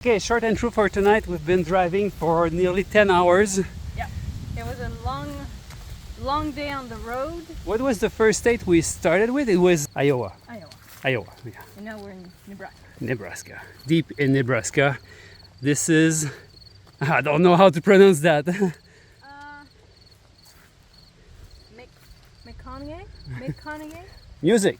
Okay, short intro for tonight. We've been driving for nearly 10 hours. Yeah, it was a long day on the road. What was the first state we started with? It was Iowa. Iowa, yeah. And now we're in Nebraska. Nebraska. Deep in Nebraska. This is... I don't know how to pronounce that. McConaughey? Music.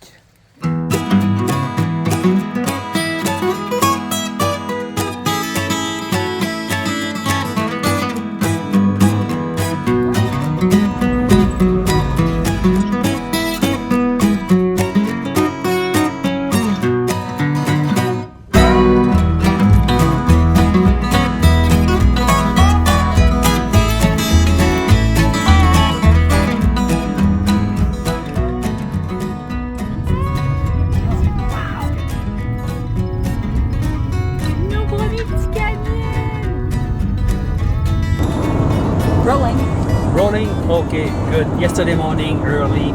Rolling, okay, good. Yesterday morning, early,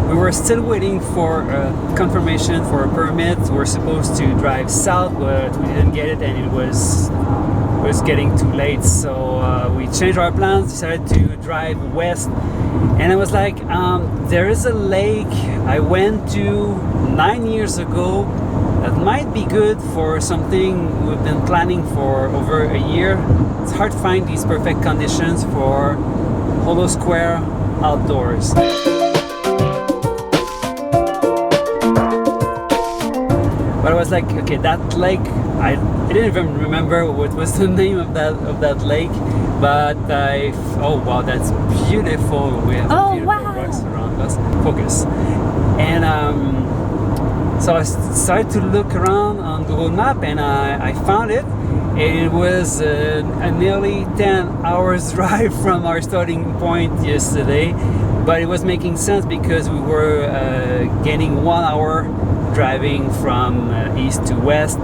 we were still waiting for confirmation for a permit. We were supposed to drive south, but we didn't get it, and it was getting too late. So we changed our plans, decided to drive west, and I was like, there is a lake I went to 9 years ago that might be good for something we've been planning for over a year. It's hard to find these perfect conditions for Holosquare outdoors. But I was like, okay, that lake, I didn't even remember what was the name of that lake, but oh wow, that's beautiful. We have beautiful rocks around us. Focus. And so I started to look around on Google Map, and I found it. It was a nearly 10 hours drive from our starting point yesterday, but it was making sense because we were gaining 1 hour driving from east to west,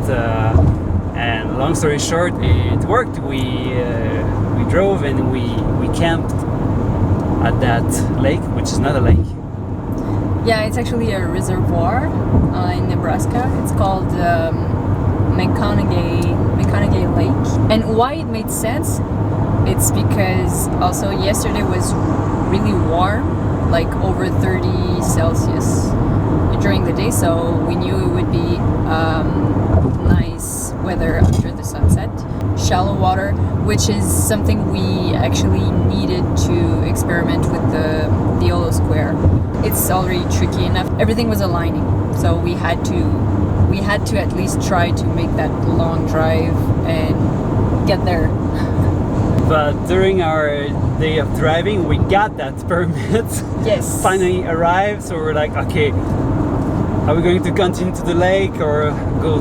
and long story short, it worked. We drove and we camped at that lake, which is not a lake. Yeah, it's actually a reservoir in Nebraska. It's called McConaughey Lake. And why it made sense, it's because also yesterday was really warm, like over 30 Celsius during the day, so we knew it would be nice weather after the sunset. Shallow water, which is something we actually needed to experiment with the Holosquare. It's already tricky enough. Everything was aligning, so we had to at least try to make that long drive and get there. But during our day of driving, we got that permit. Yes. Finally arrived, so we're like, okay, are we going to continue to the lake or go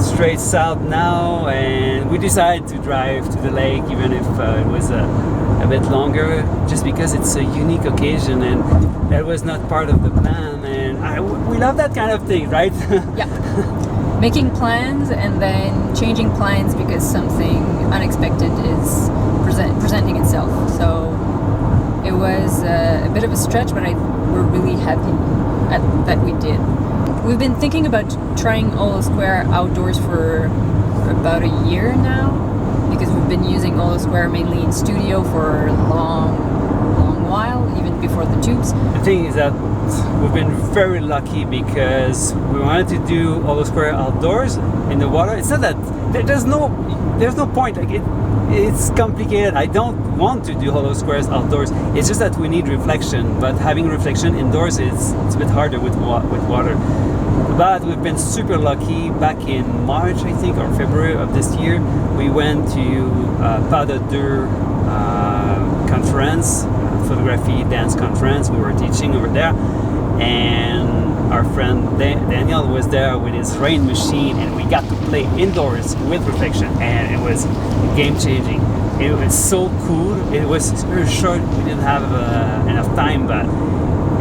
straight south now? And we decided to drive to the lake, even if it was a bit longer, just because it's a unique occasion and that was not part of the plan. And we love that kind of thing, right? Yeah. Making plans and then changing plans because something unexpected is presenting itself. So it was a bit of a stretch, but we're really happy that we did. We've been thinking about trying Holosquare outdoors for about a year now, because we've been using Holosquare mainly in studio for a long while, even before the tubes. The thing is that we've been very lucky because we wanted to do Holosquare outdoors in the water. It's not that there's no point. Like it's complicated. I don't want to do Holosquares outdoors. It's just that we need reflection. But having reflection indoors it's a bit harder with water. But we've been super lucky. Back in March, I think, or February of this year, we went to Pas de Deux conference, photography dance conference. We were teaching over there, and our friend Daniel was there with his rain machine, and we got to play indoors with reflection, and it was game changing. It was so cool. It was very short. We didn't have enough time, but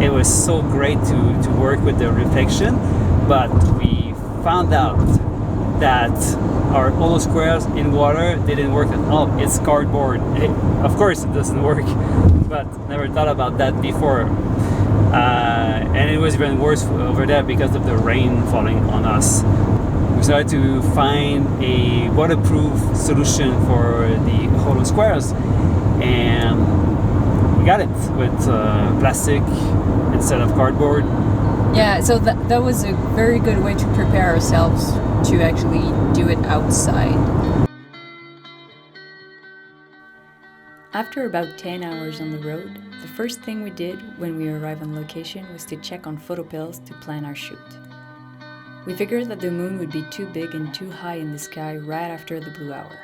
it was so great to work with the reflection. But we found out that our Holosquares in water didn't work at all. It's cardboard. Of course it doesn't work, but never thought about that before. And it was even worse over there because of the rain falling on us. we started to find a waterproof solution for the Holosquares, and we got it with plastic instead of cardboard. Yeah, so that was a very good way to prepare ourselves to actually do it outside. After about 10 hours on the road, the first thing we did when we arrived on location was to check on photopills to plan our shoot. We figured that the moon would be too big and too high in the sky right after the blue hour.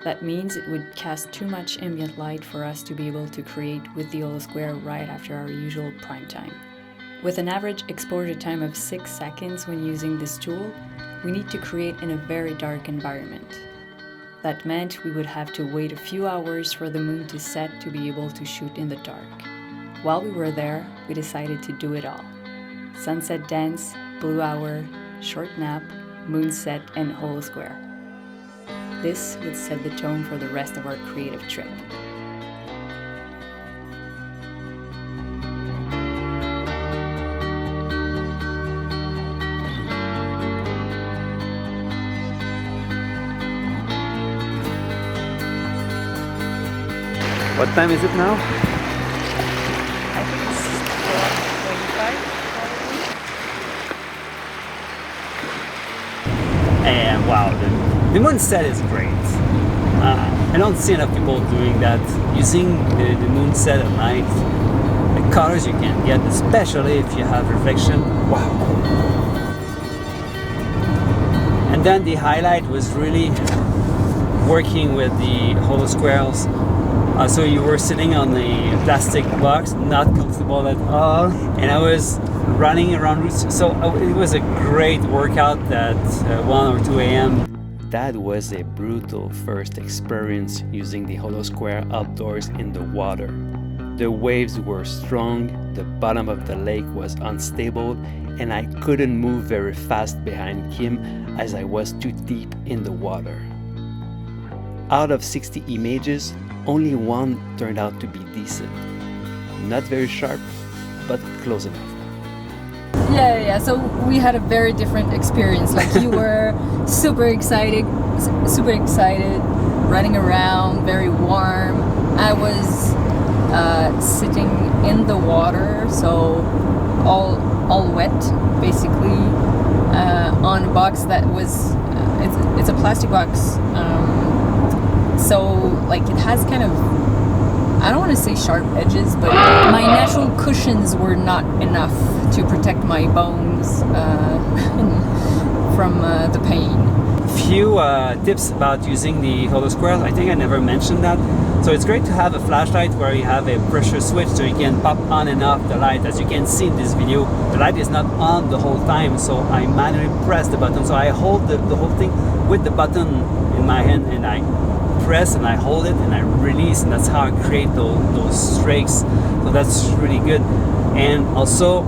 That means it would cast too much ambient light for us to be able to create with the Holosquare right after our usual prime time. With an average exposure time of 6 seconds when using this tool, we need to create in a very dark environment. That meant we would have to wait a few hours for the moon to set to be able to shoot in the dark. While we were there, we decided to do it all. Sunset dance, blue hour, short nap, moonset, and Holosquare. This would set the tone for the rest of our creative trip. What time is it now? I think it's 12:25 probably. And wow, the moonset is great. I don't see enough people doing that, using the moonset at night. The colors you can get, especially if you have reflection, wow. And then the highlight was really working with the Holosquares. So you were sitting on the plastic box, not comfortable at all, and I was running around routes. So it was a great workout at 1 or 2 a.m. That was a brutal first experience using the Holosquare outdoors in the water. The waves were strong, the bottom of the lake was unstable, and I couldn't move very fast behind Kim as I was too deep in the water. Out of 60 images, only one turned out to be decent. Not very sharp, but close enough. Yeah. So we had a very different experience. Like you were super excited, running around, very warm. I was sitting in the water, so all wet, basically, on a box that was it's a plastic box. So like it has kind of, I don't want to say sharp edges, but my natural cushions were not enough to protect my bones from the pain. Few tips about using the Holosquare. I think I never mentioned that. So it's great to have a flashlight where you have a pressure switch so you can pop on and off the light. As you can see in this video, the light is not on the whole time, so I manually press the button. So I hold the whole thing with the button in my hand, and I press and I hold it and I release, and that's how I create those streaks. So that's really good. And also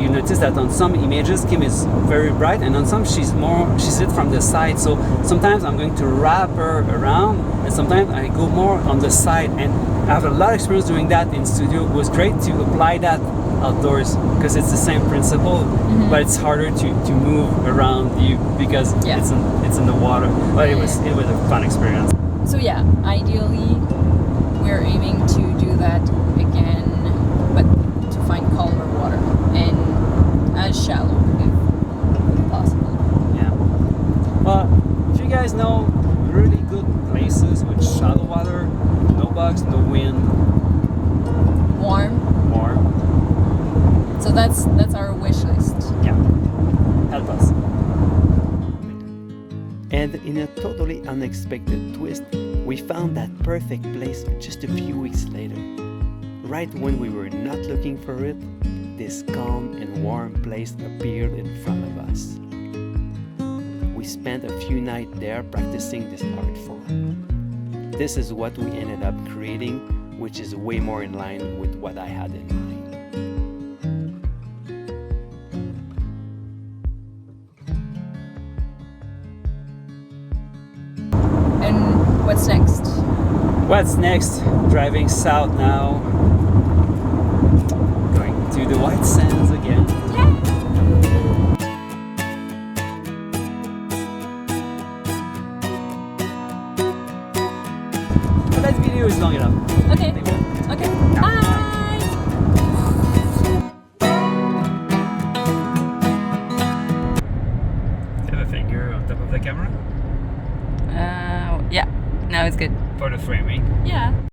you notice that on some images Kim is very bright, and on some she's it from the side. So sometimes I'm going to wrap her around, and sometimes I go more on the side, and I have a lot of experience doing that in studio. It was great to apply that outdoors because it's the same principle, but it's harder to move around you because it's in the water. But it was a fun experience. So yeah, ideally we're aiming to do that again, but to find calmer water and as shallow if possible. Yeah. Well, if you guys know really good places with shallow water, no bugs, no wind, warm. So that's our wish list. Yeah. Help us. And in a totally unexpected twist, we found that perfect place just a few weeks later. Right when we were not looking for it, this calm and warm place appeared in front of us. We spent a few nights there practicing this art form. This is what we ended up creating, which is way more in line with what I had in mind. And what's next? What's next? Driving south now. Going to the white sands again. But that video is long enough. Okay. Okay. Bye. Do you have a finger on top of the camera? Yeah. Now it's good. For the framing. Yeah.